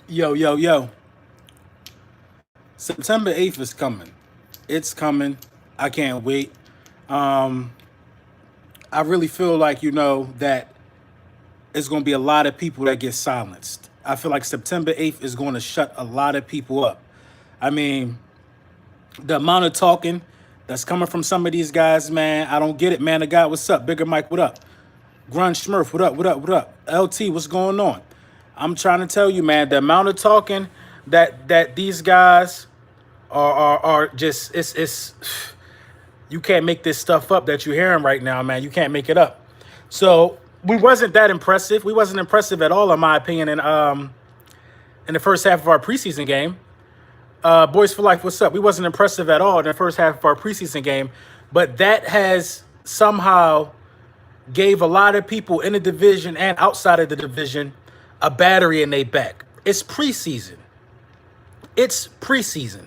Yo, yo, yo. September 8th is coming. It's coming. I can't wait. Um, I really feel like, that it's going to be a lot of people that get silenced. I feel like September 8th is going to shut a lot of people up. I mean, the amount of talking that's coming from some of these guys, man, I don't get it, man. The guy, what's up? Bigger Mike, what up? Grunge Smurf, what up, what up, what up? LT, what's going on? I'm trying to tell you, man, the amount of talking that these guys are just it's you can't make this stuff up that you're hearing right now, man. You can't make it up. So we wasn't that impressive. We wasn't impressive at all, in my opinion, in the first half of our preseason game. Boys for Life, what's up? We wasn't impressive at all in the first half of our preseason game, but that has somehow gave a lot of people in the division and outside of the division a battery in their back. It's preseason. It's preseason.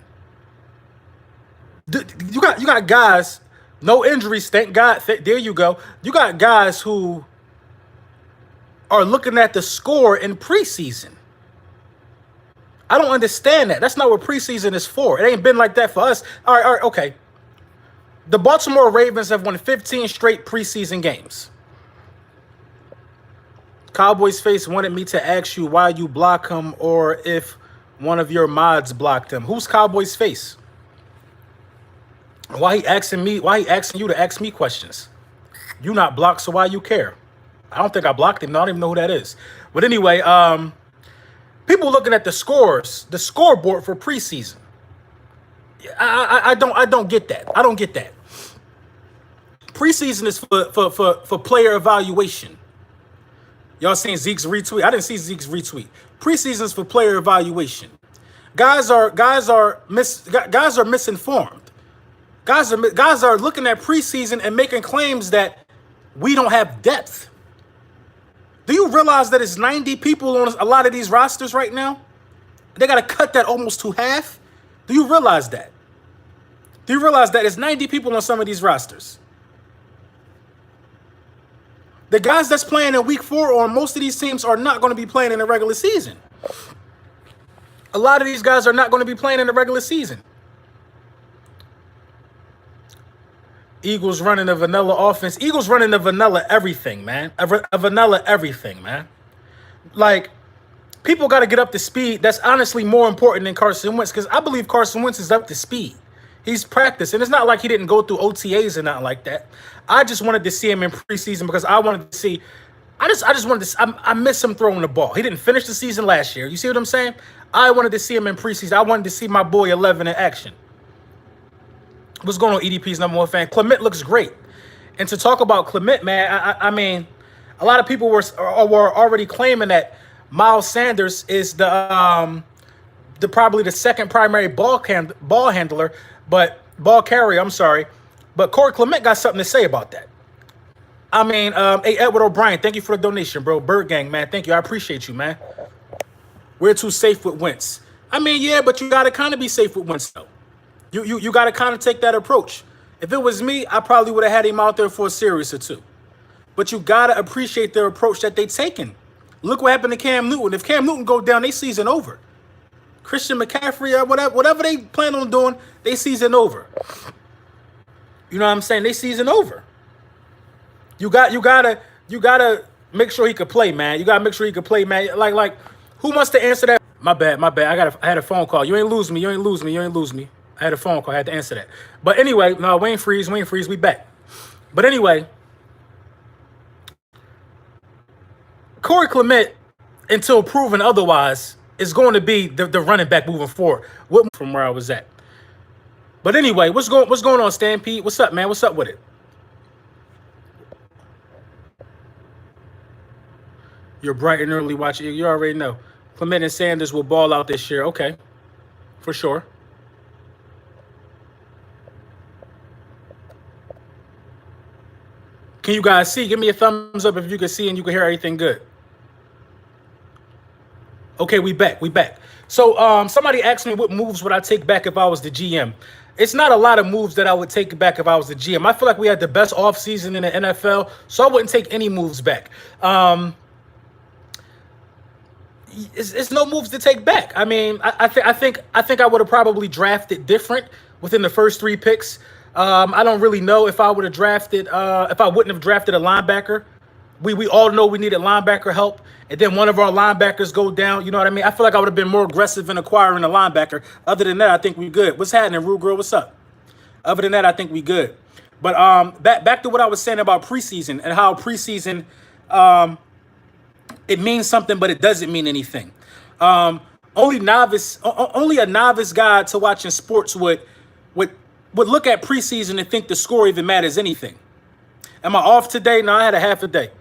You got guys, no injuries, thank God. There you go. You got guys who are looking at the score in preseason. I don't understand that. That's not what preseason is for. It ain't been like that for us. All right, okay. The Baltimore Ravens have won 15 straight preseason games. Cowboys Face wanted me to ask you why you block him or if one of your mods blocked him. Who's Cowboys Face? Why he asking me? Why he asking you to ask me questions? You not blocked, so why you care? I don't think I blocked him. No, I don't even know who that is. But anyway, people looking at the scores, the scoreboard for preseason. I don't get that. I don't get that. Preseason is for player evaluation. Y'all seen Zeke's retweet? I didn't see Zeke's retweet. Preseason is for player evaluation. Guys are misinformed. Guys are looking at preseason and making claims that we don't have depth. Do you realize that it's 90 people on a lot of these rosters right now? They got to cut that almost to half. Do you realize that? Do you realize that it's 90 people on some of these rosters? The guys that's playing in week 4 on most of these teams are not going to be playing in the regular season. A lot of these guys are not going to be playing in the regular season. Eagles running a vanilla offense. Eagles running a vanilla everything, man. A vanilla everything, man. Like, people got to get up to speed. That's honestly more important than Carson Wentz, because I believe Carson Wentz is up to speed. He's practiced, and it's not like he didn't go through OTAs or nothing like that. I just wanted to see him in preseason because I wanted to see. I just wanted to. I miss him throwing the ball. He didn't finish the season last year. You see what I'm saying? I wanted to see him in preseason. I wanted to see my boy 11 in action. What's going on, EDP's #1 fan? Clement looks great. And to talk about Clement, man, I mean, a lot of people were already claiming that Miles Sanders is the probably the second primary ball handler, but ball carrier. I'm sorry, but Corey Clement got something to say about that. I mean, hey, Edward O'Brien, thank you for the donation, bro. Bird Gang, man, thank you. I appreciate you, man. We're too safe with Wentz. I mean, yeah, but you got to kind of be safe with Wentz, though. You got to kind of take that approach. If it was me, I probably would have had him out there for a series or two. But you got to appreciate their approach that they taken. Look what happened to Cam Newton. If Cam Newton go down, they season over. Christian McCaffrey or whatever they plan on doing, they season over. You know what I'm saying? They season over. You gotta make sure he could play, man. You gotta make sure he could play, man. Like, who wants to answer that? My bad. I had a phone call. You ain't lose me. I had a phone call. I had to answer that. But anyway, no, Wayne Freeze, we back. But anyway, Corey Clement, until proven otherwise, is going to be the running back moving forward from where I was at. But anyway, what's going on, Stampede? What's up, man? What's up with it? You're bright and early watching. You already know. Clement and Sanders will ball out this year. Okay, for sure. Can you guys see? Give me a thumbs up if you can see and you can hear everything good. Okay, we back. So somebody asked me what moves would I take back if I was the GM. It's not a lot of moves that I would take back if I was the GM. I feel like we had the best offseason in the NFL, so I wouldn't take any moves back. it's no moves to take back. I mean, I think I would have probably drafted different within the first three picks. I don't really know if I would have drafted if I wouldn't have drafted a linebacker. We all know we needed linebacker help, and then one of our linebackers go down. You know what I mean? I feel like I would have been more aggressive in acquiring a linebacker. Other than that, I think we good. What's happening, Rude Girl? What's up? Other than that, I think we good. But back to what I was saying about preseason and how preseason it means something, but it doesn't mean anything. Um, only a novice guy to watching sports would would look at preseason and think the score even matters anything. Am I off today? No, I had a half a day.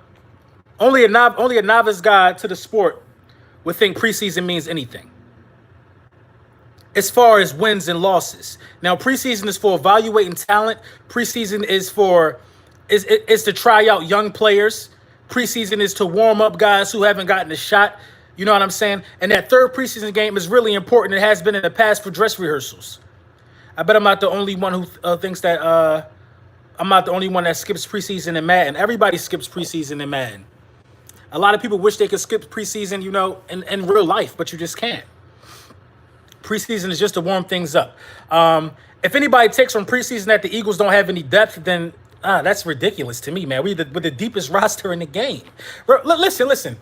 Only a novice guy to the sport would think preseason means anything as far as wins and losses. Now, preseason is for evaluating talent. Preseason is to try out young players. Preseason is to warm up guys who haven't gotten a shot. You know what I'm saying? And that third preseason game is really important. It has been in the past for dress rehearsals. I bet I'm not the only one who thinks that. I'm not the only one that skips preseason in Madden. Everybody skips preseason in Madden. A lot of people wish they could skip preseason, in real life, but you just can't. Preseason is just to warm things up. If anybody takes from preseason that the Eagles don't have any depth, then that's ridiculous to me, man. We're with the deepest roster in the game. Listen.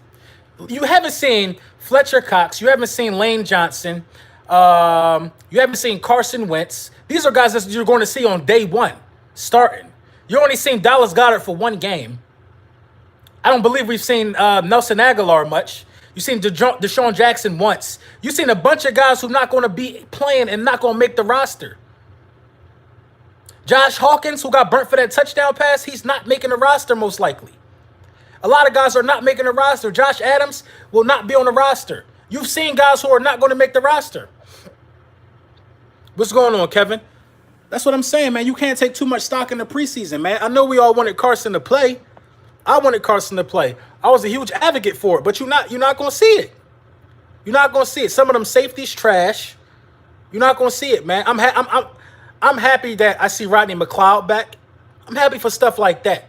You haven't seen Fletcher Cox. You haven't seen Lane Johnson. You haven't seen Carson Wentz. These are guys that you're going to see on day one starting. You only seen Dallas Goedert for one game. I don't believe we've seen Nelson Aguilar much. You've seen Deshaun Jackson once. You've seen a bunch of guys who are not going to be playing and not going to make the roster. Josh Hawkins, who got burnt for that touchdown pass, he's not making the roster most likely. A lot of guys are not making the roster. Josh Adams will not be on the roster. You've seen guys who are not going to make the roster. What's going on, Kevin? That's what I'm saying, man. You can't take too much stock in the preseason, man. I know we all wanted Carson to play. I wanted Carson to play. I was a huge advocate for it, but you're not going to see it. You're not going to see it. Some of them safeties trash. You're not going to see it, man. I'm happy that I see Rodney McLeod back. I'm happy for stuff like that.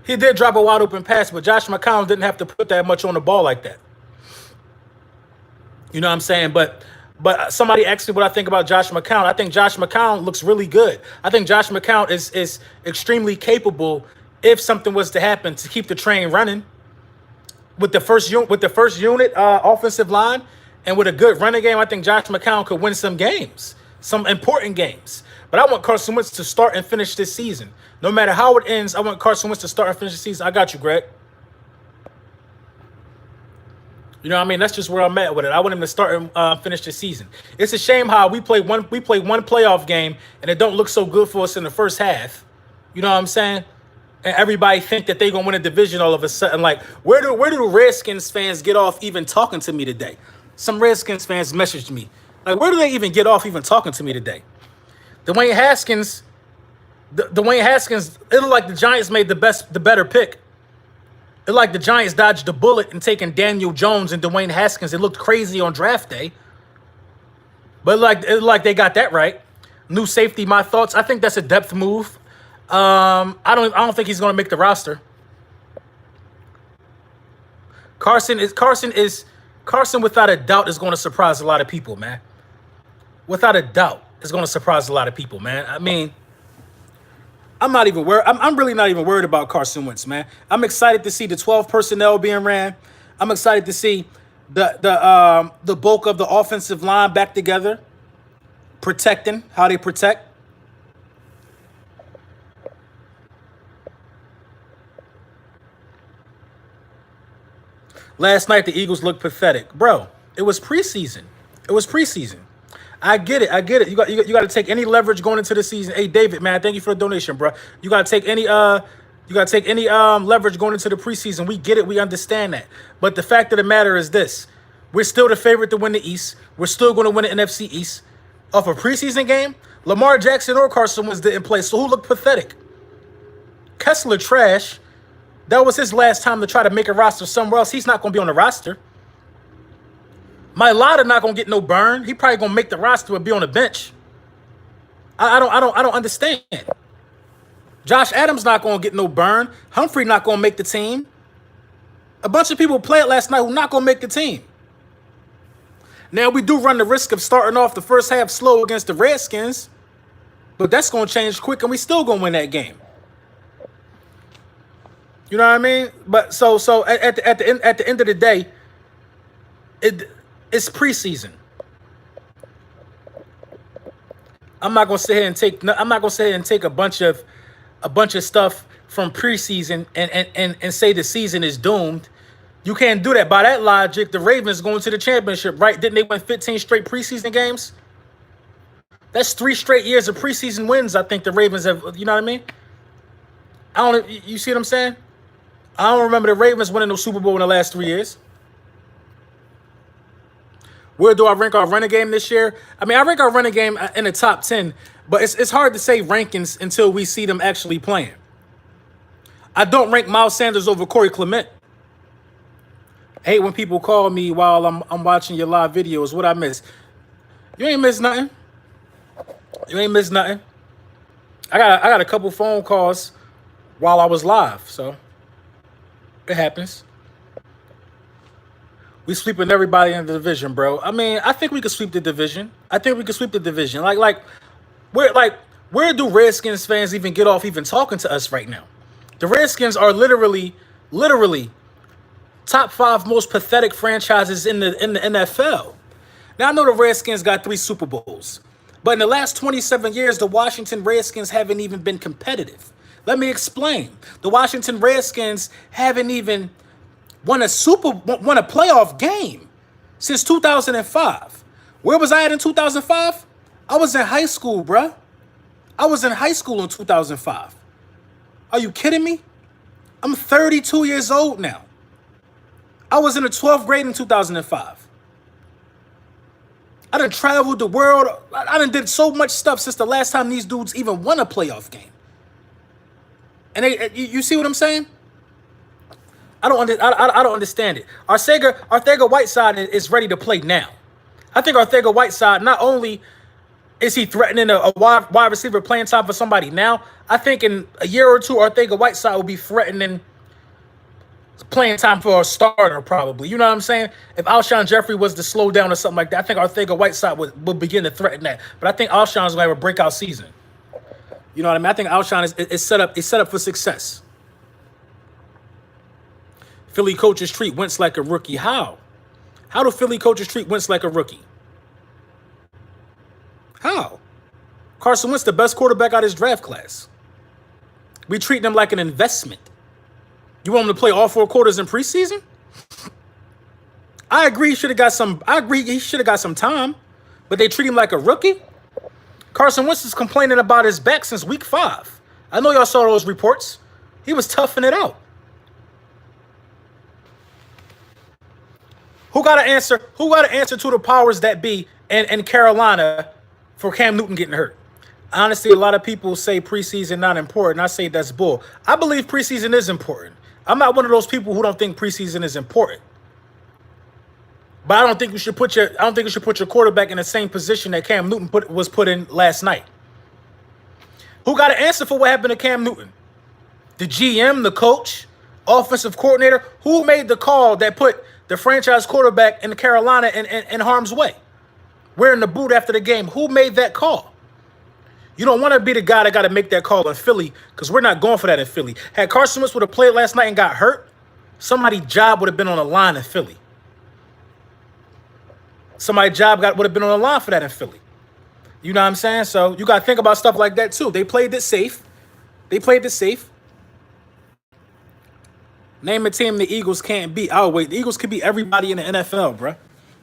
He did drop a wide open pass, but Josh McCown didn't have to put that much on the ball like that. You know what I'm saying? But somebody asked me what I think about Josh McCown. I think Josh McCown looks really good. I think Josh McCown is extremely capable if something was to happen to keep the train running with the first unit offensive line and with a good running game. I think Josh McCown could win some games, some important games. But I want Carson Wentz to start and finish this season. No matter how it ends, I want Carson Wentz to start and finish the season. I got you, Greg. You know what I mean? That's just where I'm at with it. I want him to start and finish the season. It's a shame how we play one playoff game and it don't look so good for us in the first half. You know what I'm saying? And everybody think that they're gonna win a division all of a sudden. Like, where do the Redskins fans get off even talking to me today? Some Redskins fans messaged me. Like, where do they even get off even talking to me today? Dwayne Haskins, it looked like the Giants made the better pick. It looked like the Giants dodged the bullet and taking Daniel Jones and Dwayne Haskins. It looked crazy on draft day. But it looked like they got that right. New safety, my thoughts. I think that's a depth move. I don't think he's going to make the roster. Carson without a doubt is going to surprise a lot of people, man. Without a doubt, is going to surprise a lot of people, man. I mean, I'm not even worried. I'm really not even worried about Carson Wentz, man. I'm excited to see the 12 personnel being ran. I'm excited to see the bulk of the offensive line back together, protecting how they protect. Last night the Eagles looked pathetic, bro. It was preseason. I get it. You got to take any leverage going into the season. Hey, David, man, thank you for the donation, bro. You got to take any leverage going into the preseason. We get it. We understand that. But the fact of the matter is this: we're still the favorite to win the East. We're still going to win the NFC East. Off a preseason game, Lamar Jackson or Carson Wentz didn't play, so who looked pathetic? Kessler trash. That was his last time to try to make a roster somewhere else. He's not going to be on the roster. Mailata not gonna get no burn. He probably gonna make the roster and be on the bench. I don't understand. Josh Adams not gonna get no burn. Humphrey not gonna make the team. A bunch of people played last night who not gonna make the team. Now we do run the risk of starting off the first half slow against the Redskins, but that's gonna change quick, and we still gonna win that game. You know what I mean? But so at the end of the day, it's preseason. I'm not gonna sit here and take a bunch of stuff from preseason and say the season is doomed. You can't do that. By that logic, the Ravens going to the championship, right? Didn't they win 15 straight preseason games? That's 3 straight years of preseason wins. I think the Ravens have. You know what I mean? You see what I'm saying? I don't remember the Ravens winning no Super Bowl in the last 3 years. Where do I rank our running game this year? I mean, I rank our running game in the top 10, but it's hard to say rankings until we see them actually playing. I don't rank Miles Sanders over Corey Clement. I hate when people call me while I'm watching your live videos. What I miss? You ain't miss nothing. You ain't miss nothing. I got a couple phone calls while I was live, so it happens. We sweeping everybody in the division, bro. I mean, I think we could sweep the division. Like where do Redskins fans even get off even talking to us right now? The Redskins are literally top 5 most pathetic franchises in the NFL. Now I know the Redskins got 3 Super Bowls, but in the last 27 years, the Washington Redskins haven't even been competitive. Let me explain. The Washington Redskins haven't even won a playoff game since 2005. Where was I at in 2005? I was in high school, bruh. I was in high school in 2005. Are you kidding me? I'm 32 years old now. I was in the 12th grade in 2005. I done traveled the world. I done did so much stuff since the last time these dudes even won a playoff game. And you see what I'm saying? I don't understand it. Arcega-Whiteside is ready to play now. I think Arcega-Whiteside, not only is he threatening a wide receiver playing time for somebody now, I think in a year or two, Arcega-Whiteside will be threatening playing time for a starter probably. You know what I'm saying? If Alshon Jeffrey was to slow down or something like that, I think Arcega-Whiteside would begin to threaten that. But I think Alshon's going to have a breakout season. You know what I mean? I think Alshon is set up for success. Philly coaches treat Wentz like a rookie. How? How do Philly coaches treat Wentz like a rookie? How? Carson Wentz, the best quarterback out of his draft class. We treat him like an investment. You want him to play all 4 quarters in preseason? I agree he should have got some time, but they treat him like a rookie? Carson Wentz is complaining about his back since week 5. I know y'all saw those reports. He was toughing it out. Who got to answer to the powers that be in Carolina for Cam Newton getting hurt? Honestly, a lot of people say preseason not important. I say that's bull. I believe preseason is important. I'm not one of those people who don't think preseason is important. But I don't think you should put your quarterback in the same position that Cam Newton was put in last night. Who got to answer for what happened to Cam Newton? The GM, the coach, offensive coordinator? Who made the call that put the franchise quarterback in Carolina in harm's way? Wearing the boot after the game. Who made that call? You don't want to be the guy that got to make that call in Philly, because we're not going for that in Philly. Had Carson Wentz would have played last night and got hurt, somebody's job would have been on the line in Philly. Somebody's job would have been on the line for that in Philly. You know what I'm saying? So you got to think about stuff like that too. They played it safe. Name a team the Eagles can't beat. Oh, wait. The Eagles could beat everybody in the NFL, bro.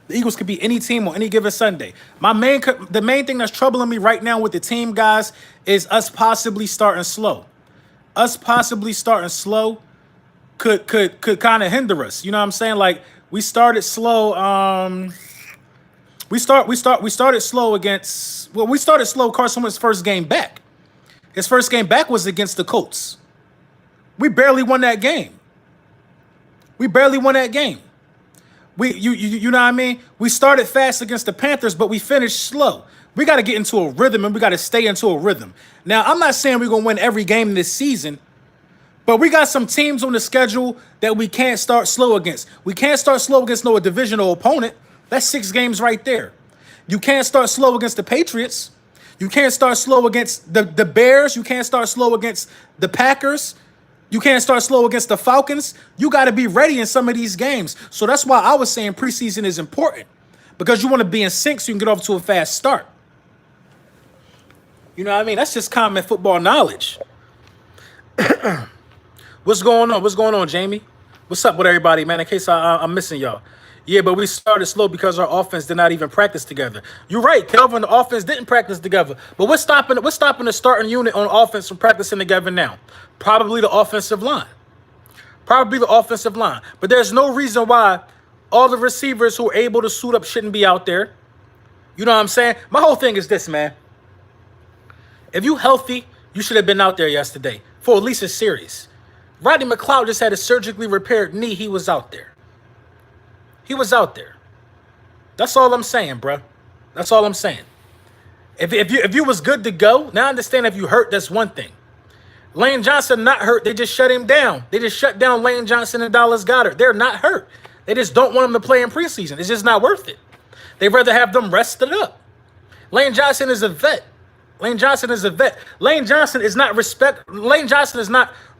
The Eagles could beat any team on any given Sunday. The main thing that's troubling me right now with the team, guys, is us possibly starting slow. Us possibly starting slow could kind of hinder us. You know what I'm saying? Like, we started slow. We started slow against. Well, we started slow. Carson Wentz's first game back. His first game back was against the Colts. We barely won that game. You know what I mean? We started fast against the Panthers, but we finished slow. We got to get into a rhythm, and we got to stay into a rhythm. Now, I'm not saying we're going to win every game this season, But we got some teams on the schedule that we can't start slow against. We can't start slow against no divisional opponent. That's 6 games right there. You can't start slow against the Patriots. You can't start slow against the Bears. You can't start slow against the Packers. You can't start slow against the Falcons. You got to be ready in some of these games. So that's why I was saying preseason is important, because you want to be in sync so you can get off to a fast start. You know what I mean? That's just common football knowledge. What's going on? What's going on, Jamie? What's up with everybody, man? In case I'm missing y'all. Yeah, but we started slow because our offense did not even practice together. You're right, Kelvin. The offense didn't practice together. But what's stopping the starting unit on offense from practicing together now? Probably the offensive line. Probably the offensive line. But there's no reason why all the receivers who are able to suit up shouldn't be out there. You know what I'm saying? My whole thing is this, man. If you healthy, you should have been out there yesterday for at least a series. Rodney McLeod just had a surgically repaired knee. He was out there. He was out there. That's all I'm saying, bro. That's all I'm saying. If you was good to go, now I understand if you hurt, that's one thing. Lane Johnson not hurt. They just shut him down. They just shut down Lane Johnson and Dallas Goedert. They're not hurt. They just don't want him to play in preseason. It's just not worth it. They'd rather have them rested up. Lane Johnson is a vet. Lane Johnson is a vet. Lane Johnson is not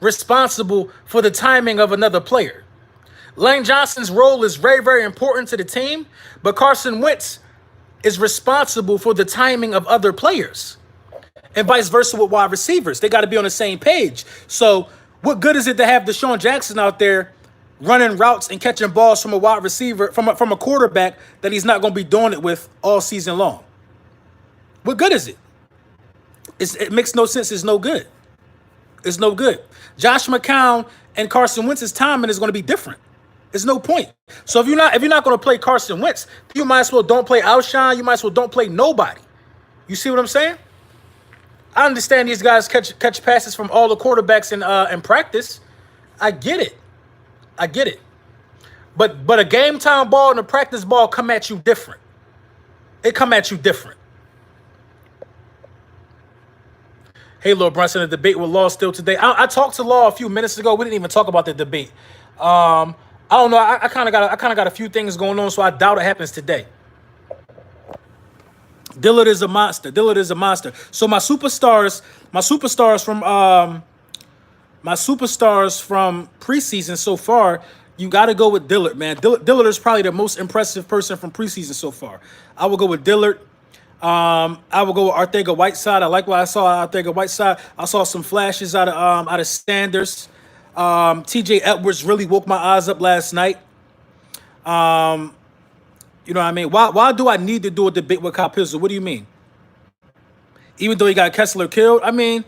responsible for the timing of another player. Lane Johnson's role is very, very important to the team, but Carson Wentz is responsible for the timing of other players, and vice versa with wide receivers. They got to be on the same page. So what good is it to have Deshaun Jackson out there running routes and catching balls from a wide receiver, from a quarterback that he's not going to be doing it with all season long? What good is it? It makes no sense. It's no good. It's no good. Josh McCown and Carson Wentz's timing is going to be different. There's no point. So if you're not going to play Carson Wentz, you might as well don't play Alshon. You might as well don't play nobody. You see what I'm saying? I understand these guys catch passes from all the quarterbacks in practice. I get it. I get it. But a game time ball and a practice ball come at you different. It come at you different. Hey, Lord Brunson, the debate with Law still today. I talked to Law a few minutes ago. We didn't even talk about the debate. I don't know. I kind of got a few things going on, so I doubt it happens today. Dillard is a monster. Dillard is a monster. So my superstars from preseason so far, you got to go with Dillard, man. Dillard is probably the most impressive person from preseason so far. I will go with Dillard. I will go with Arcega-Whiteside. I like what I saw out Arcega-Whiteside. I saw some flashes out of Sanders. TJ Edwards really woke my eyes up last night. You know what I mean? Why do I need to do a debate with Kyle Pizzle? What do you mean? Even though he got Kessler killed? I mean,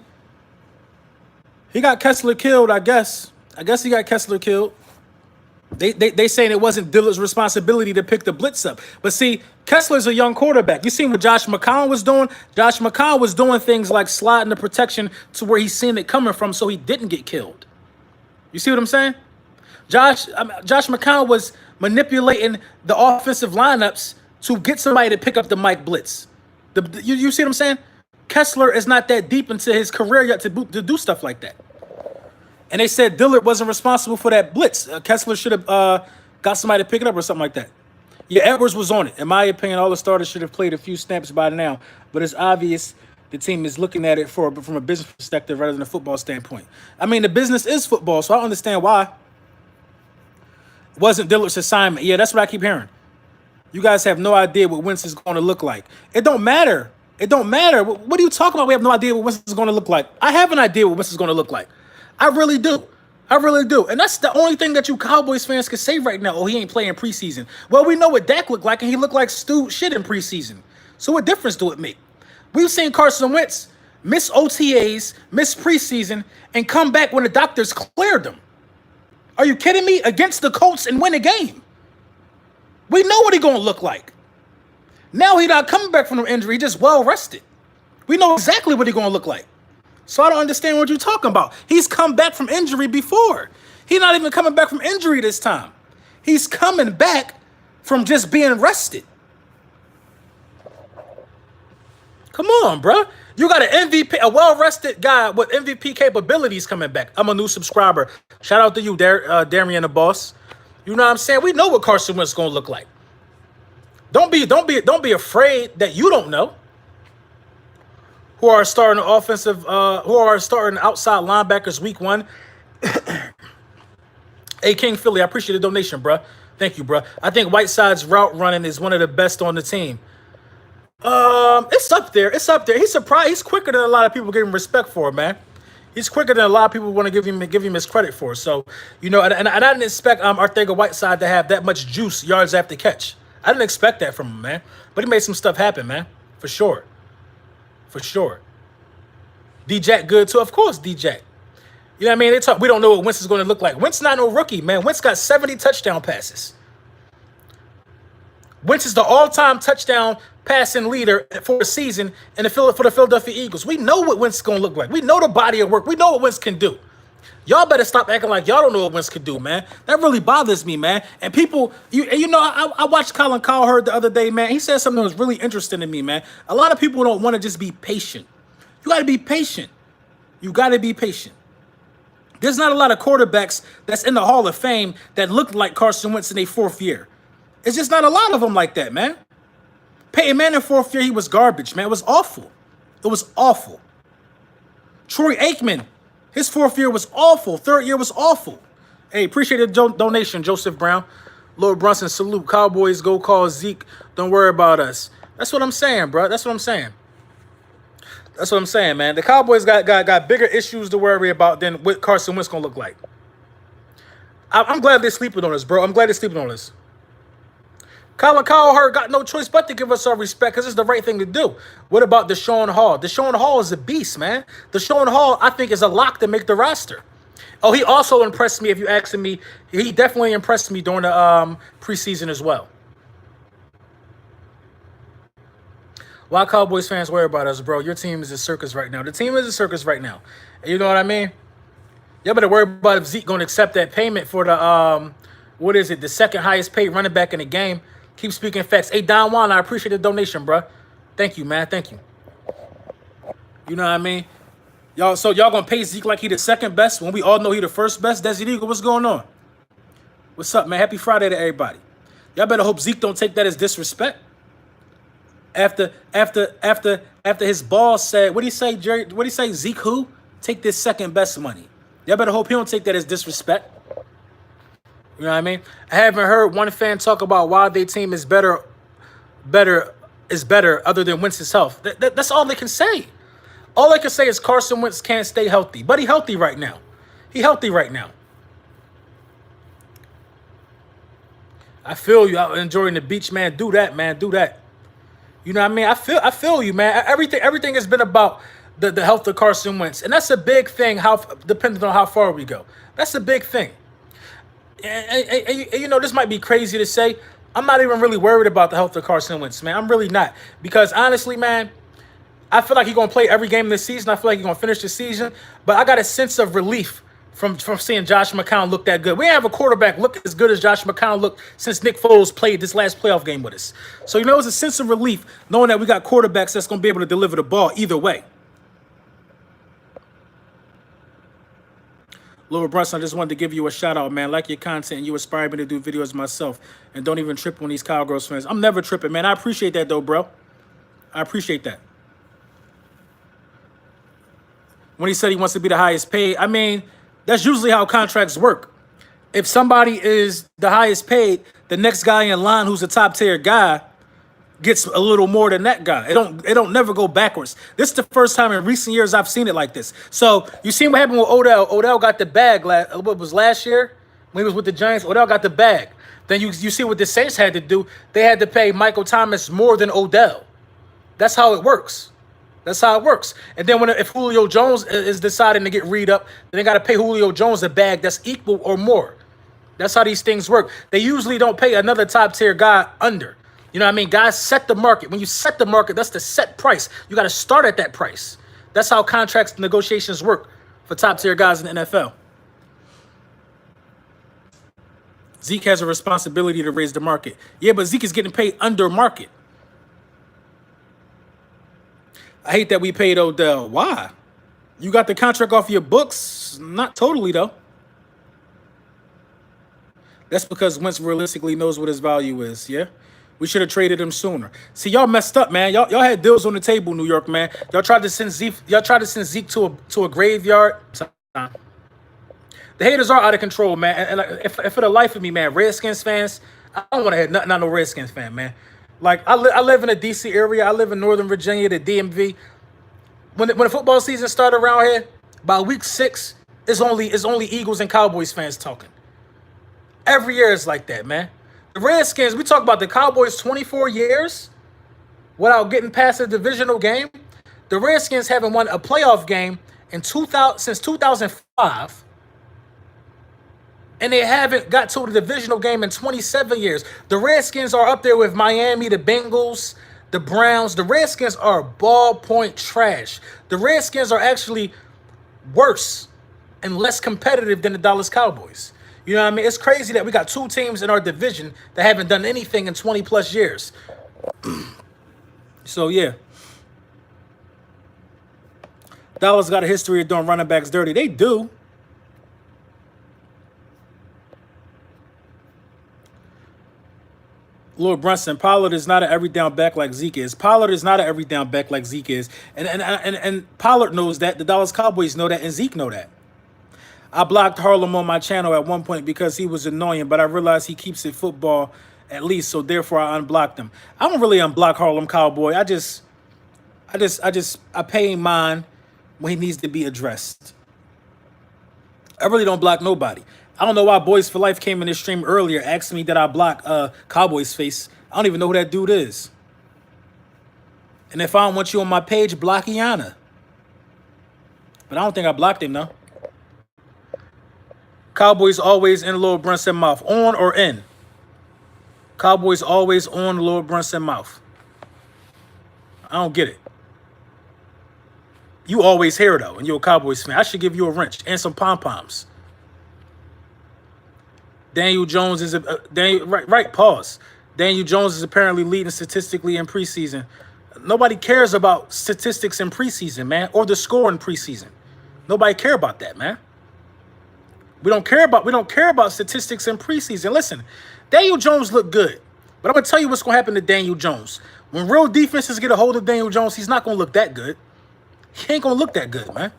he got Kessler killed, I guess. I guess he got Kessler killed. They saying it wasn't Dillard's responsibility to pick the blitz up. But see, Kessler's a young quarterback. You seen what Josh McCown was doing? Josh McCown was doing things like sliding the protection to where he's seen it coming from so he didn't get killed. You see what I'm saying? Josh McCown was manipulating the offensive lineups to get somebody to pick up the Mike blitz. You see what I'm saying? Kessler is not that deep into his career yet to do stuff like that. And they said Dillard wasn't responsible for that blitz. Kessler should have got somebody to pick it up or something like that. Yeah, Edwards was on it. In my opinion, all the starters should have played a few snaps by now. But it's obvious the team is looking at it from a business perspective rather than a football standpoint. I mean, the business is football, so I understand why. It wasn't Dillard's assignment. Yeah, that's what I keep hearing. You guys have no idea what Wentz is going to look like. It don't matter. It don't matter. What are you talking about? We have no idea what Wentz is going to look like. I have an idea what Wentz is going to look like. I really do. I really do. And that's the only thing that you Cowboys fans can say right now. Oh, he ain't playing preseason. Well, we know what Dak looked like, and he looked like shit in preseason. So what difference do it make? We've seen Carson Wentz miss OTAs, miss preseason, and come back when the doctors cleared him. Are you kidding me? Against the Colts and win a game. We know what he's going to look like. Now he's not coming back from an injury. He's just well rested. We know exactly what he's going to look like. So I don't understand what you're talking about. He's come back from injury before. He's not even coming back from injury this time. He's coming back from just being rested. Come on, bro. You got an MVP, a well-rested guy with MVP capabilities coming back. I'm a new subscriber. Shout out to you, Darian the boss. You know what I'm saying? We know what Carson Wentz is gonna look like. Don't be afraid that you don't know. Who are starting who are starting outside linebackers week 1? Hey, King Philly, I appreciate the donation, bro. Thank you, bro. I think Whiteside's route running is one of the best on the team. It's up there. It's up there. He's surprised. He's quicker than a lot of people give him respect for, man. He's quicker than a lot of people want to give him his credit for. So, you know, and I didn't expect Arthega Whiteside to have that much juice yards after catch. I didn't expect that from him, man. But he made some stuff happen, man. For sure. For sure. D-Jack good, too. Of course, D-Jack. You know what I mean? We don't know what Wentz is going to look like. Wentz not no rookie, man. Wentz got 70 touchdown passes. Wentz is the all-time touchdown passing leader for the season for the Philadelphia Eagles. We know what Wentz is going to look like. We know the body of work. We know what Wentz can do. Y'all better stop acting like y'all don't know what Wentz can do, man. That really bothers me, man. And people, I watched Colin Cowherd the other day, man. He said something that was really interesting to me, man. A lot of people don't want to just be patient. You got to be patient. You got to be patient. There's not a lot of quarterbacks that's in the Hall of Fame that looked like Carson Wentz in their 4th year. It's just not a lot of them like that, man. Peyton Manning 4th year, he was garbage, man. It was awful. It was awful. Troy Aikman, his 4th year was awful. 3rd year was awful. Hey, appreciate the donation, Joseph Brown. Lord Brunson, salute. Cowboys, go call Zeke. Don't worry about us. That's what I'm saying, bro. That's what I'm saying. That's what I'm saying, man. The Cowboys got bigger issues to worry about than what Carson Wentz going to look like. I'm glad they're sleeping on us, bro. I'm glad they're sleeping on us. Colin Cowherd got no choice but to give us our respect because it's the right thing to do. What about Deshaun Hall? Deshaun Hall is a beast, man. Deshaun Hall, I think, is a lock to make the roster. Oh, he also impressed me, if you asking me. He definitely impressed me during the preseason as well. Why Cowboys fans worry about us, bro? Your team is a circus right now. The team is a circus right now. You know what I mean? Y'all better worry about if Zeke going to accept that payment for the, the second highest paid running back in the game. Keep speaking facts. Hey, Don Juan, I appreciate the donation, bro. Thank you, man. Thank you. You know what I mean? Y'all going to pay Zeke like he the second best when we all know he the first best? Desert Eagle, what's going on? What's up, man? Happy Friday to everybody. Y'all better hope Zeke don't take that as disrespect. After his boss said, what did he say, Jerry? What did he say? Zeke who? Take this second best money. Y'all better hope he don't take that as disrespect. You know what I mean? I haven't heard one fan talk about why their team is better other than Wentz's health. That's all they can say. All they can say is Carson Wentz can't stay healthy. But he healthy right now. He healthy right now. I feel you out enjoying the beach, man. Do that, man. Do that. You know what I mean? I feel you, man. Everything has been about the health of Carson Wentz. And that's a big thing, depending on how far we go. That's a big thing. And you know, this might be crazy to say. I'm not even really worried about the health of Carson Wentz, man. I'm really not. Because honestly, man, I feel like he's going to play every game this season. I feel like he's going to finish the season. But I got a sense of relief from seeing Josh McCown look that good. We didn't have a quarterback look as good as Josh McCown looked since Nick Foles played this last playoff game with us. So, you know, it's a sense of relief knowing that we got quarterbacks that's going to be able to deliver the ball either way. Laura Brunson, I just wanted to give you a shout out, man. Like your content, and you inspire me to do videos myself. And don't even trip on these Cowgirls fans. I'm never tripping, man. I appreciate that, though, bro. I appreciate that. When he said he wants to be the highest paid, I mean, that's usually how contracts work. If somebody is the highest paid, the next guy in line who's a top tier guy gets a little more than that guy. It don't never go backwards. This is the first time in recent years I've seen it like this. So you seen what happened with Odell. Odell got the bag what was last year when he was with the Giants. Odell got the bag. Then you see what the Saints had to do. They had to pay Michael Thomas more than Odell. That's how it works. That's how it works. And then if Julio Jones is deciding to get read up, then they got to pay Julio Jones a bag that's equal or more. That's how these things work. They usually don't pay another top tier guy under. You know what I mean? Guys set the market. When you set the market, that's the set price. You got to start at that price. That's how contracts negotiations work for top tier guys in the NFL. Zeke has a responsibility to raise the market. Yeah, but Zeke is getting paid under market. I I hate that we paid Odell. Why? You got the contract off your books? Not totally, though. That's because Wentz realistically knows what his value is, yeah? We should have traded him sooner. See, y'all messed up, man. Y'all had deals on the table, New York, man. Y'all tried to send Zeke to a graveyard. The haters are out of control, man. And if for the life of me, man, Redskins fans, I don't want to hear nothing on no Redskins fan, man. Like, I live in the D.C. area. I live in Northern Virginia, the DMV. When the football season started around here, by week 6, it's only Eagles and Cowboys fans talking. Every year it's like that, man. The Redskins, we talk about the Cowboys 24 years without getting past a divisional game. The Redskins haven't won a playoff game since 2005. And they haven't got to the divisional game in 27 years. The Redskins are up there with Miami, the Bengals, the Browns. The Redskins are ballpoint trash. The Redskins are actually worse and less competitive than the Dallas Cowboys. You know what I mean? It's crazy that we got 2 teams in our division that haven't done anything in 20 plus years. So, yeah. Dallas got a history of doing running backs dirty. They do. Lord Brunson, Pollard is not an every down back like Zeke is. Pollard is not an every down back like Zeke is. And Pollard knows that. The Dallas Cowboys know that. And Zeke know that. I blocked Harlem on my channel at one point because he was annoying, but I realized he keeps it football at least, so therefore I unblocked him. I don't really unblock Harlem Cowboy. I pay him mine when he needs to be addressed. I really don't block nobody. I don't know why Boys for Life came in this stream earlier asking me that I block Cowboys face. I don't even know who that dude is. And if I don't want you on my page, block Iana. But I don't think I blocked him, though. Cowboys always in Lord Brunson mouth. On or in? Cowboys always on Lord Brunson mouth. I don't get it. You always here, though, and you're a Cowboys fan. I should give you a wrench and some pom-poms. Daniel Jones is pause. Daniel Jones is apparently leading statistically in preseason. Nobody cares about statistics in preseason, man, or the score in preseason. Nobody care about that, man. We don't care about statistics in preseason. Listen, Daniel Jones looked good, but I'm gonna tell you what's gonna happen to Daniel Jones. When real defenses get a hold of Daniel Jones, he's not gonna look that good. He ain't gonna look that good, man.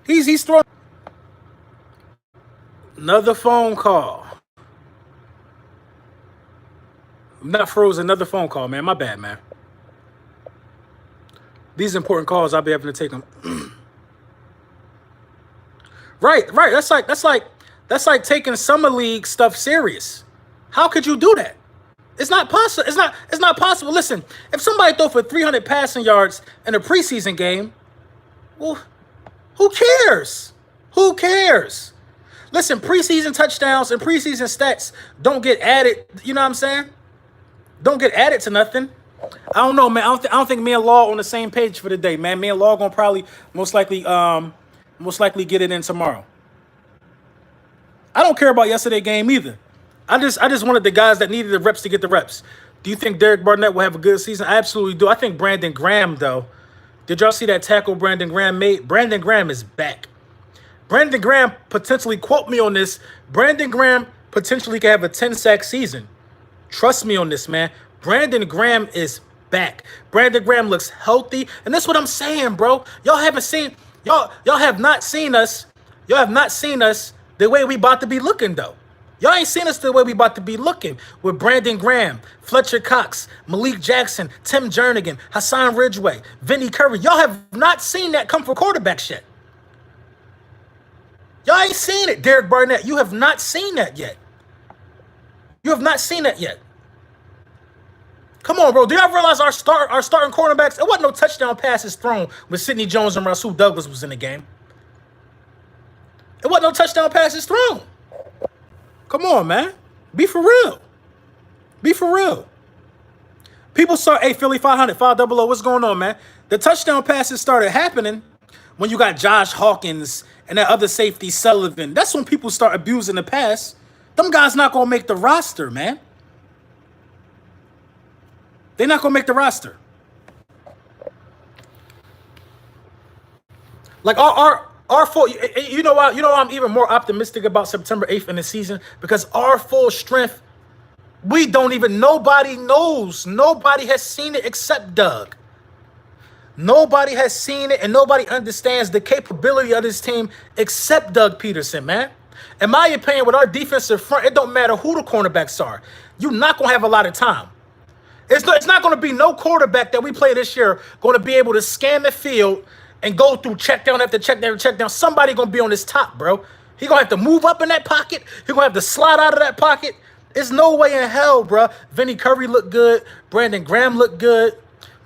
He's throwing another phone call. I'm not frozen. Another phone call, man. My bad, man. These important calls, I'll be able to take them. Right. That's like taking summer league stuff serious. How could you do that? It's not possible. It's not possible. Listen, if somebody throw for 300 passing yards in a preseason game, well, who cares? Who cares? Listen, preseason touchdowns and preseason stats don't get added. You know what I'm saying? Don't get added to nothing. I don't know, man. I don't think me and Law on the same page for the day, man. Me and Law gonna probably most likely get it in tomorrow. I don't care about yesterday's game either. I just wanted the guys that needed the reps to get the reps. Do you think Derek Barnett will have a good season? I absolutely do. I think Brandon Graham, though. Did y'all see that tackle Brandon Graham made? Brandon Graham is back. Brandon Graham potentially, quote me on this, Brandon Graham potentially could have a 10-sack season. Trust me on this, man. Brandon Graham is back. Brandon Graham looks healthy. And that's what I'm saying, bro. Y'all have not seen us. Y'all have not seen us the way we about to be looking, though. Y'all ain't seen us the way we about to be looking with Brandon Graham, Fletcher Cox, Malik Jackson, Tim Jernigan, Hassan Ridgeway, Vinny Curry. Y'all have not seen that come for quarterbacks yet. Y'all ain't seen it, Derek Barnett. You have not seen that yet. You have not seen that yet. Come on, bro. Do y'all realize our starting cornerbacks? It wasn't no touchdown passes thrown when Sidney Jones and Rasul Douglas was in the game. It wasn't no touchdown passes thrown. Come on, man. Be for real. Be for real. People saw, hey, Philly 500, 500, what's going on, man? The touchdown passes started happening when you got Josh Hawkins and that other safety, Sullivan. That's when people start abusing the pass. Them guys not going to make the roster, man. They're not going to make the roster. Like our full, you know what? You know, I'm even more optimistic about September 8th in the season because our full strength, we don't even, nobody knows. Nobody has seen it except Doug. Nobody has seen it and nobody understands the capability of this team except Doug Peterson, man. In my opinion, with our defensive front, it don't matter who the cornerbacks are. You're not going to have a lot of time. It's not going to be no quarterback that we play this year going to be able to scan the field and go through check down after check down after check down. Somebody going to be on his top, bro. He going to have to move up in that pocket. He going to have to slide out of that pocket. There's no way in hell, bro. Vinny Curry looked good. Brandon Graham looked good.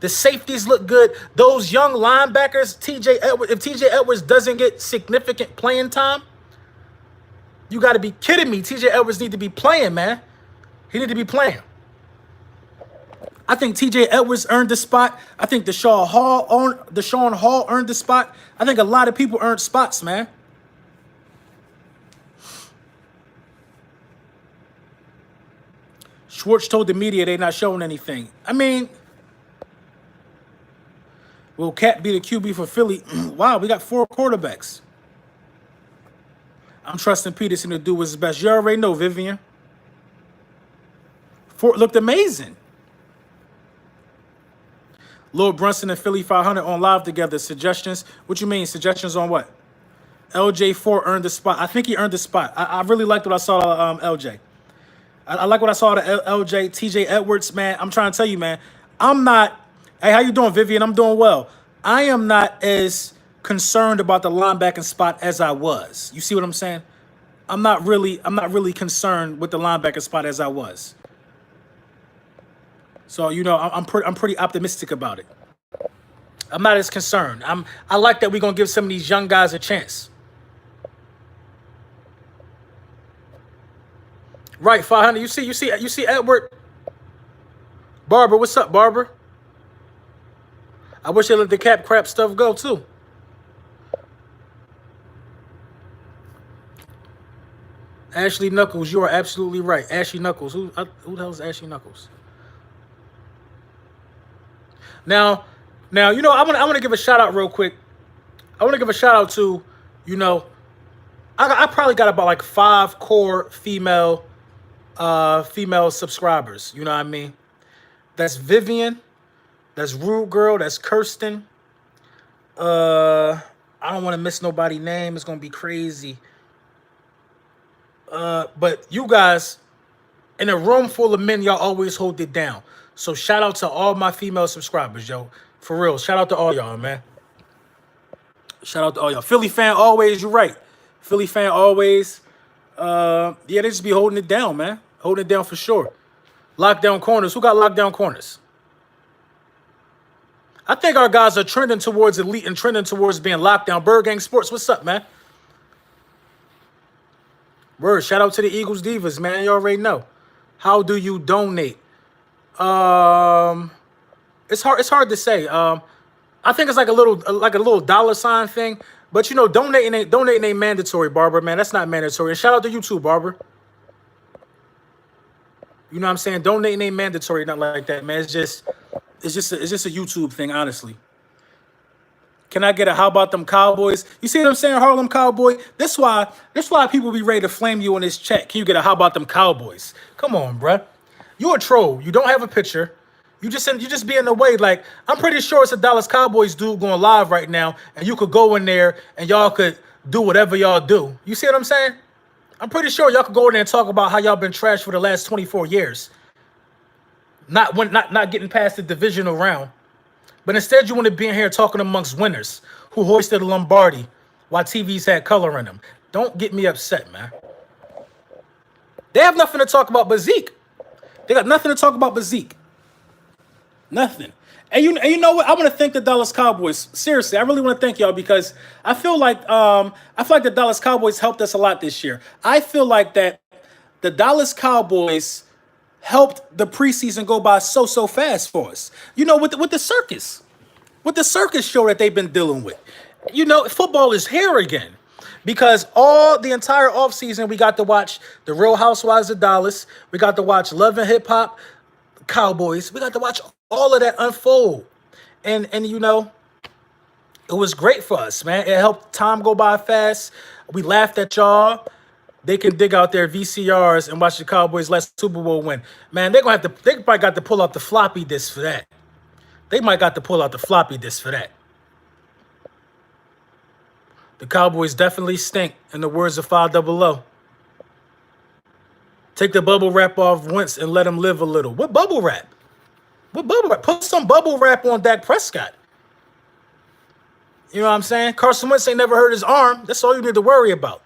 The safeties look good. Those young linebackers, TJ Edwards, if TJ Edwards doesn't get significant playing time, you got to be kidding me. TJ Edwards need to be playing, man. He need to be playing. I think TJ Edwards earned the spot. I think Deshaun Hall earned the spot. I think a lot of people earned spots, man. Schwartz told the media they're not showing anything. I mean, will Cat be the QB for Philly? Wow, we got 4 quarterbacks. I'm trusting Peterson to do his best. You already know, Vivian. Fort looked amazing. Lord Brunson and Philly 500 on live together. Suggestions? What you mean? Suggestions on what? LJ4 earned the spot. I think he earned the spot. I really liked what I saw LJ. I like what I saw to LJ. TJ Edwards, man. I'm trying to tell you, man. I'm not. Hey, how you doing, Vivian? I'm doing well. I am not as concerned about the linebacking spot as I was. You see what I'm saying? I'm not really concerned with the linebacker spot as I was. So, you know, I'm pretty optimistic about it. I'm not as concerned. I like that we're gonna give some of these young guys a chance. Right, 500. You see Edward Barber. What's up, Barber? I wish they let the cap crap stuff go too. Ashley Knuckles, you are absolutely right. Ashley Knuckles. Who the hell is Ashley Knuckles? Now, you know, I want to give a shout out real quick. I want to give a shout out to, you know, I probably got about like 5 core female subscribers. You know what I mean? That's Vivian. That's Rude Girl. That's Kirsten. I don't want to miss nobody's name. It's gonna be crazy. But you guys, in a room full of men, y'all always hold it down. So shout out to all my female subscribers, yo. For real. Shout out to all y'all, man. Shout out to all y'all. Philly fan always, you're right. Philly fan always. Yeah, they just be holding it down, man. Holding it down for sure. Lockdown corners. Who got lockdown corners? I think our guys are trending towards elite and trending towards being lockdown. Bird Gang Sports, what's up, man? Word, shout out to the Eagles Divas, man. You already know. How do you donate? It's hard to say. I think it's like a little dollar sign thing. But you know, donating ain't mandatory, Barbara, man. That's not mandatory. And shout out to you too, Barbara. You know what I'm saying? Donating ain't mandatory, nothing like that, man. It's just a YouTube thing, honestly. Can I get a how about them Cowboys? You see what I'm saying, Harlem Cowboy? This why people be ready to flame you in this chat. Can you get a how about them Cowboys? Come on, bruh. You a troll. You don't have a picture. You just be in the way. Like, I'm pretty sure it's a Dallas Cowboys dude going live right now, and you could go in there and y'all could do whatever y'all do. You see what I'm saying? I'm pretty sure y'all could go in there and talk about how y'all been trashed for the last 24 years. Not getting past the divisional round. But instead, you want to be in here talking amongst winners who hoisted a Lombardi while TVs had color in them. Don't get me upset, man. They have nothing to talk about but Zeke. They got nothing to talk about but Zeke. Nothing. And you know what? I want to thank the Dallas Cowboys. Seriously, I really want to thank y'all because I feel like the Dallas Cowboys helped us a lot this year. I feel like that the Dallas Cowboys helped the preseason go by so fast for us. You know, with the circus show that they've been dealing with. You know, football is here again. Because all the entire offseason, we got to watch The Real Housewives of Dallas. We got to watch Love and Hip Hop Cowboys. We got to watch all of that unfold. And you know, It was great for us, man. It helped time go by fast. We laughed at y'all. They can dig out their VCRs and watch the Cowboys last Super Bowl win. Man, they're gonna have to. They probably got to pull out the floppy disk for that. They might got to pull out the floppy disk for that. The Cowboys definitely stink, in the words of 500. Take the bubble wrap off Wentz and let him live a little. What bubble wrap? What bubble wrap? Put some bubble wrap on Dak Prescott. You know what I'm saying? Carson Wentz ain't never hurt his arm. That's all you need to worry about.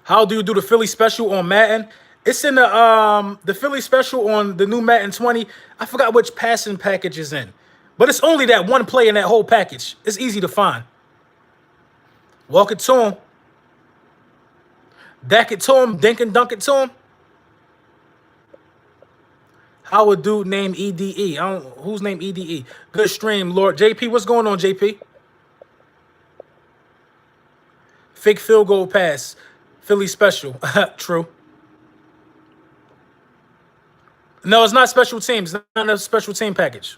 How do you do the Philly special on Madden? It's in the Philly special on the new Madden 20. I forgot which passing package is in. But it's only that one play in that whole package. It's easy to find. Walk it to him. Dack it to him. Dink and dunk it to him. How a dude named EDE? Who's named EDE? Good stream, Lord. JP, what's going on, JP? Fake field goal pass. Philly special. True. No, it's not special teams. It's not a special team package.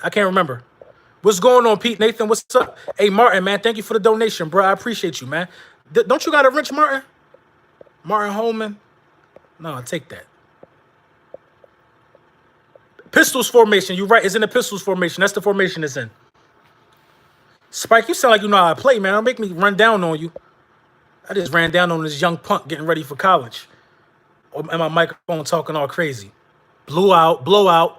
I can't remember. What's going on, Pete? Nathan, what's up? Hey, Martin, man, thank you for the donation, bro. I appreciate you, man. Don't you got a wrench, Martin? Martin Holman? No, I'll take that. Pistols formation. You're right. It's in the pistols formation. That's the formation it's in. Spike, you sound like you know how to play, man. Don't make me run down on you. I just ran down on this young punk getting ready for college. And my microphone talking all crazy. Blowout.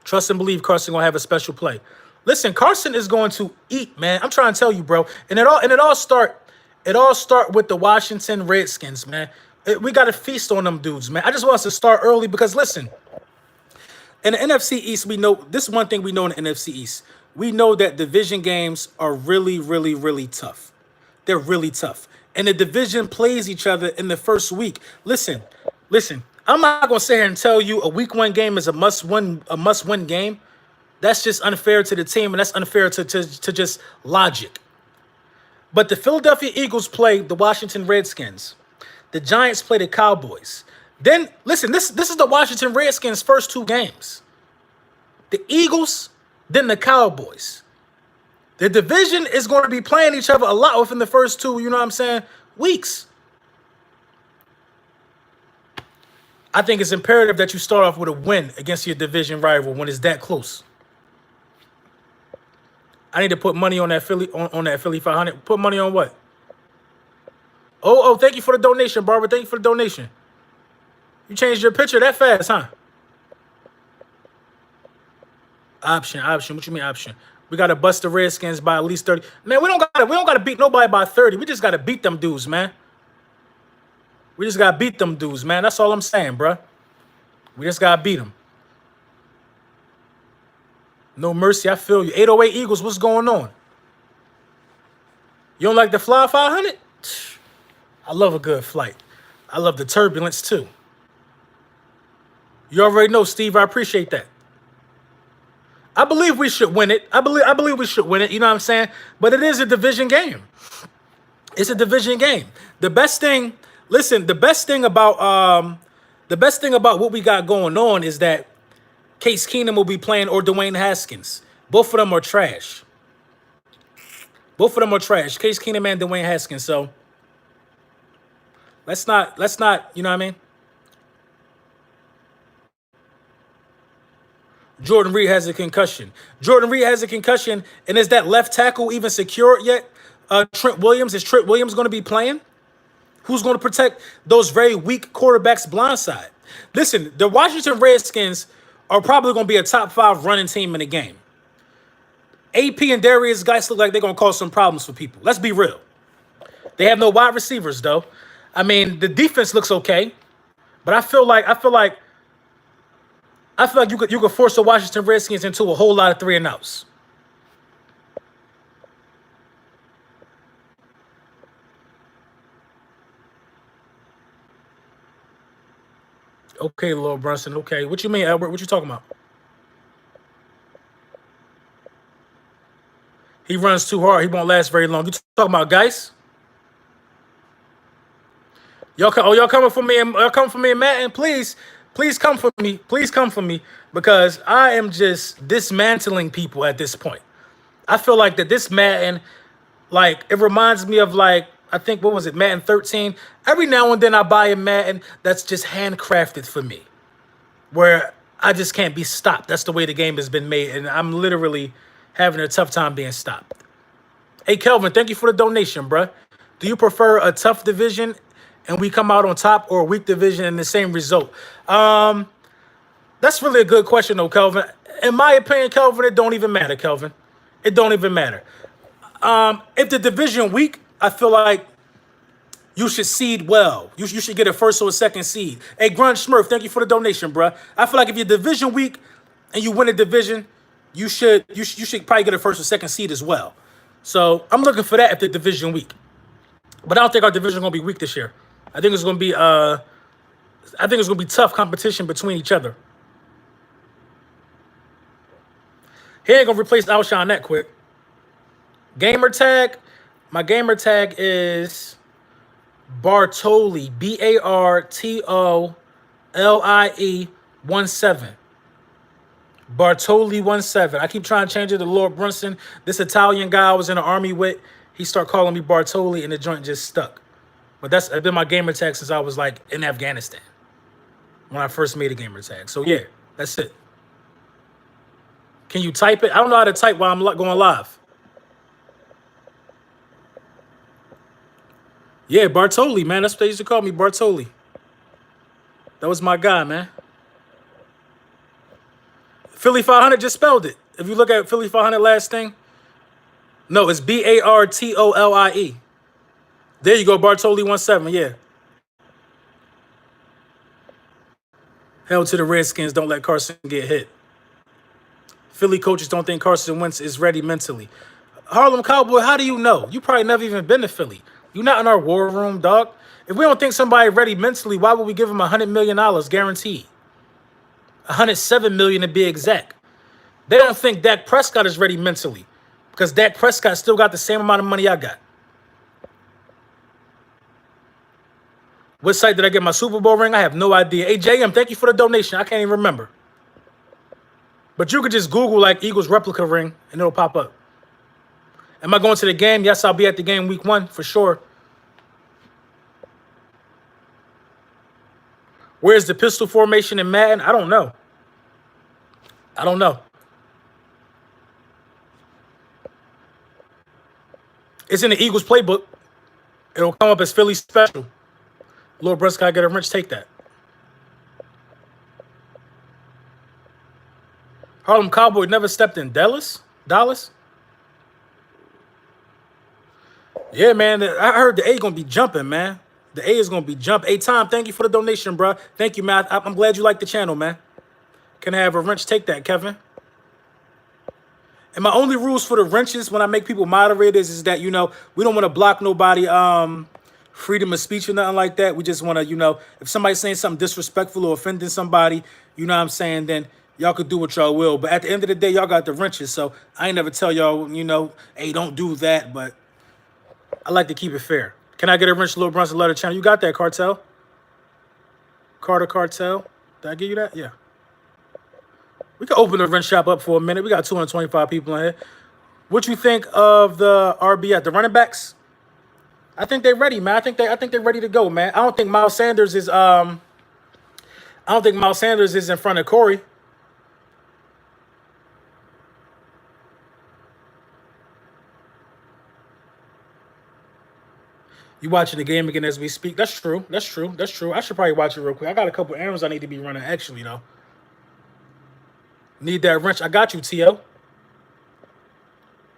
Trust and believe Carson gonna have a special play. Listen, Carson is going to eat, man. I'm trying to tell you, bro. And it all start with the Washington Redskins, man. We got to feast on them dudes, man. I just want us to start early because listen, in the NFC East, we know this one thing we know in the NFC East. We know that division games are really, really, really tough. They're really tough. And the division plays each other in the first week. Listen. I'm not gonna sit here and tell you a week one game is a must-win game. That's just unfair to the team, and that's unfair to just logic. But the Philadelphia Eagles play the Washington Redskins. The Giants play the Cowboys. Then, listen, this is the Washington Redskins' first two games. The Eagles, then the Cowboys. The division is going to be playing each other a lot within the first two, you know what I'm saying, weeks. I think it's imperative that you start off with a win against your division rival when it's that close. I need to put money on that Philly on that Philly 500. Put money on what? Oh, thank you for the donation, Barbara. Thank you for the donation. You changed your picture that fast, huh? Option. What you mean option? We gotta bust the Redskins by at least 30. Man, we don't gotta beat nobody by 30. We just gotta beat them dudes, man. We just gotta beat them dudes, man. That's all I'm saying, bro. We just gotta beat them. No mercy, I feel you. 808 Eagles, what's going on? You don't like the Fly 500? I love a good flight. I love the turbulence too. You already know, Steve. I appreciate that. I believe we should win it. I believe we should win it. You know what I'm saying? But it is a division game. It's a division game. The best thing about what we got going on is that Case Keenum will be playing or Dwayne Haskins. Both of them are trash. Case Keenum and Dwayne Haskins. So let's not, you know what I mean? Jordan Reed has a concussion. And is that left tackle even secured yet? Trent Williams. Is Trent Williams going to be playing? Who's going to protect those very weak quarterbacks' blindside? Listen, the Washington Redskins are probably going to be a top 5 running team in the game. AP and Darius guys look like they're going to cause some problems for people. Let's be real. They have no wide receivers, though. I mean, the defense looks okay, but I feel like you could force the Washington Redskins into a whole lot of 3-and-outs. Okay, Lord Brunson. Okay, what you mean, Albert? What you talking about? He runs too hard. He won't last very long. You talking about Geis? Y'all coming for me? Y'all coming for me, Matt? And please come for me. because I am just dismantling people at this point. I feel like that this Madden, like it reminds me of like I think what was it, Madden 13. Every now and then I buy a Madden that's just handcrafted for me, where I just can't be stopped. That's the way the game has been made, and I'm literally having a tough time being stopped. Hey Kelvin, thank you for the donation, bruh. Do you prefer a tough division and we come out on top, or a weak division and the same result? That's really a good question, though, Kelvin. In my opinion, Kelvin, it don't even matter, Kelvin. It don't even matter. If the division weak, I feel like you should seed well. You should get a first or a second seed. Hey, Grunge Smurf, thank you for the donation, bruh. I feel like if your division weak and you win a division, you should probably get a first or second seed as well. So I'm looking for that if the division weak. But I don't think our division is gonna be weak this year. I think it's gonna be tough competition between each other. He ain't gonna replace Alshon that quick. Gamer tag, my gamer tag is Bartoli, BARTOLIE 17. Bartoli 17. I keep trying to change it to Lord Brunson. This Italian guy I was in the army with, he started calling me Bartoli and the joint just stuck. But that's been my gamer tag since I was like in Afghanistan when I first made a gamer tag. So yeah, that's it. Can you type it? I don't know how to type while I'm going live. Yeah, Bartoli, man. That's what they used to call me, Bartoli. That was my guy, man. Philly 500 just spelled it. If you look at Philly 500 last thing, no, it's BARTOLIE. There you go, Bartoli 17, yeah. Hell to the Redskins, don't let Carson get hit. Philly coaches don't think Carson Wentz is ready mentally. Harlem Cowboy, how do you know? You probably never even been to Philly. You're not in our war room, dog. If we don't think somebody ready mentally, why would we give him $100 million guaranteed? $107 million to be exact. They don't think Dak Prescott is ready mentally because Dak Prescott still got the same amount of money I got. What site did I get my Super Bowl ring? I have no idea. Hey, JM, thank you for the donation. I can't even remember. But you could just Google like Eagles replica ring and it'll pop up. Am I going to the game? Yes, I'll be at the game week 1 for sure. Where's the pistol formation in Madden? I don't know. I don't know. It's in the Eagles playbook. It'll come up as Philly special. Lord Prescott get a wrench. Take that. Harlem Cowboy never stepped in Dallas? Yeah, man. I heard the A gonna be jumping, man. The A is gonna be jumping. Hey, Tom, thank you for the donation, bro. Thank you, man. I'm glad you like the channel, man. Can I have a wrench? Take that, Kevin. And my only rules for the wrenches when I make people moderators is that, we don't want to block nobody freedom of speech or nothing like that. We just want to, if somebody's saying something disrespectful or offending somebody, you know what I'm saying, then y'all could do what y'all will. But at the end of the day, y'all got the wrenches. So I ain't never tell y'all, hey, don't do that. But I like to keep it fair. Can I get a wrench, Lil Brunson letter channel? You got that, Cartel? Carter Cartel. Did I give you that? Yeah. We can open the wrench shop up for a minute. We got 225 people in here. What you think of the RB at the running backs? I think they're ready, man. I think they're ready to go, man. I don't think Miles Sanders is in front of Corey. You watching the game again as we speak? That's true. I should probably watch it real quick. I got a couple errands I need to be running actually, though. Need that wrench? I got you, T.O.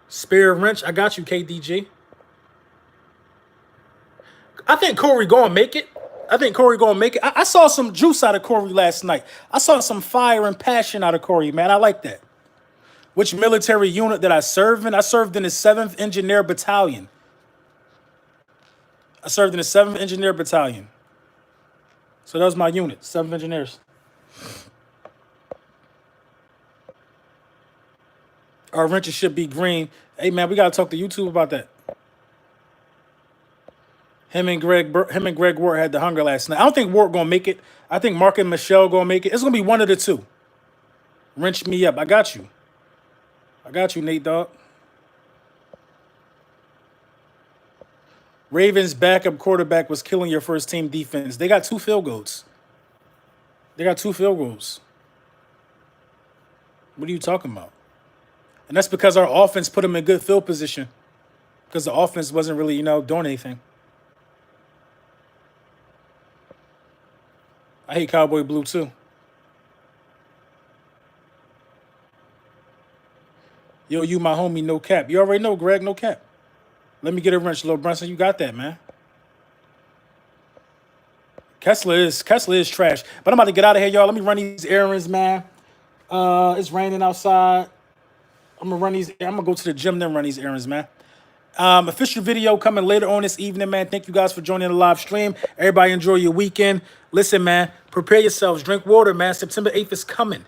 Spare wrench? I got you, KDG. I think Corey gonna make it. I saw some juice out of Corey last night. I saw some fire and passion out of Corey, man. I like that. Which military unit did I serve in? I served in the 7th Engineer Battalion. So that was my unit, 7 engineers. Our wrenches should be green. Hey, man, we got to talk to YouTube about that. Him and Greg Ward had the hunger last night. I don't think Ward going to make it. I think Mark and Michelle going to make it. It's going to be one of the two. Wrench me up. I got you. I got you, Nate Dogg. Ravens backup quarterback was killing your first team defense. They got 2 field goals. They got 2 field goals. What are you talking about? And that's because our offense put them in good field position. Because the offense wasn't really, doing anything. I hate Cowboy Blue too. Yo, you my homie, no cap. You already know, Greg, no cap. Let me get a wrench, Lil Brunson. You got that, man. Kessler is trash. But I'm about to get out of here, y'all. Let me run these errands, man. It's raining outside. I'm gonna go to the gym, then run these errands, man. Official video coming later on this evening, man. Thank you guys for joining the live stream. Everybody enjoy your weekend. Listen, man, prepare yourselves. Drink water, man. September 8th is coming.